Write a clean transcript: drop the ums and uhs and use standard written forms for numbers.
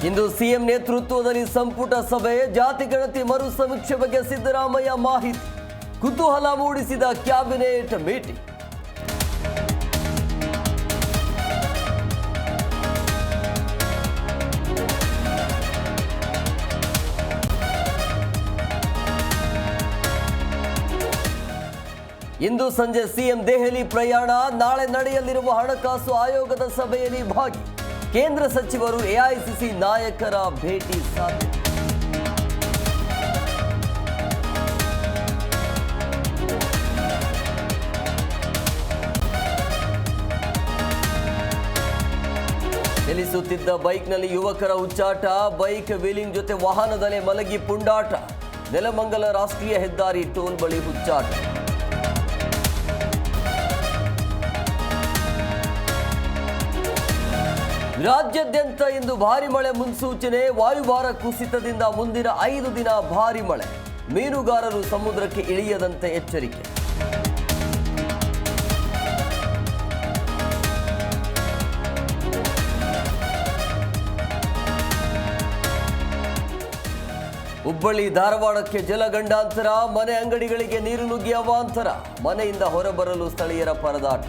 ಇಂದು CM ನೇತೃತ್ವದಲ್ಲಿ ಸಂಪುಟ ಸಭೆ, ಜಾತಿ ಗಣತಿ ಮರು ಸಮೀಕ್ಷೆ ಬಗ್ಗೆ ಸಿದ್ದರಾಮಯ್ಯ ಮಾಹಿತಿ, ಕುತೂಹಲ ಮೂಡಿಸಿದ ಕ್ಯಾಬಿನೆಟ್ ಮೀಟಿಂಗ್. ಇಂದು ಸಂಜೆ ಸಿಎಂ ದೆಹಲಿ ಪ್ರಯಾಣ, ನಾಳೆ ನಡೆಯಲಿರುವ ಹಣಕಾಸು ಆಯೋಗದ ಸಭೆಯಲ್ಲಿ ಭಾಗಿ, ಕೇಂದ್ರ ಸಚಿವರು ಎಐಸಿಸಿ ನಾಯಕರ ಭೇಟಿ ಸಾಧ್ಯ. ಚಲಿಸುತ್ತಿದ್ದ ಬೈಕ್ನಲ್ಲಿ ಯುವಕರ ಹುಚ್ಚಾಟ, ಬೈಕ್ ವೀಲಿಂಗ್ ಜೊತೆ ವಾಹನದಲ್ಲೇ ಮಲಗಿ ಪುಂಡಾಟ, ನೆಲಮಂಗಲ ರಾಷ್ಟ್ರೀಯ ಹೆದ್ದಾರಿ ಟೋಲ್ ಬಳಿ ಹುಚ್ಚಾಟ. ರಾಜ್ಯಾದ್ಯಂತ ಇಂದು ಭಾರಿ ಮಳೆ ಮುನ್ಸೂಚನೆ, ವಾಯುಭಾರ ಕುಸಿತದಿಂದ ಮುಂದಿನ 5 ದಿನ ಭಾರಿ ಮಳೆ, ಮೀನುಗಾರರು ಸಮುದ್ರಕ್ಕೆ ಇಳಿಯದಂತೆ ಎಚ್ಚರಿಕೆ. ಹುಬ್ಬಳ್ಳಿ ಧಾರವಾಡಕ್ಕೆ ಜಲಗಂಡಾಂತರ, ಮನೆ ಅಂಗಡಿಗಳಿಗೆ ನೀರು ನುಗ್ಗಿ ಅವಾಂತರ, ಮನೆಯಿಂದ ಹೊರಬರಲು ಸ್ಥಳೀಯರ ಪರದಾಟ.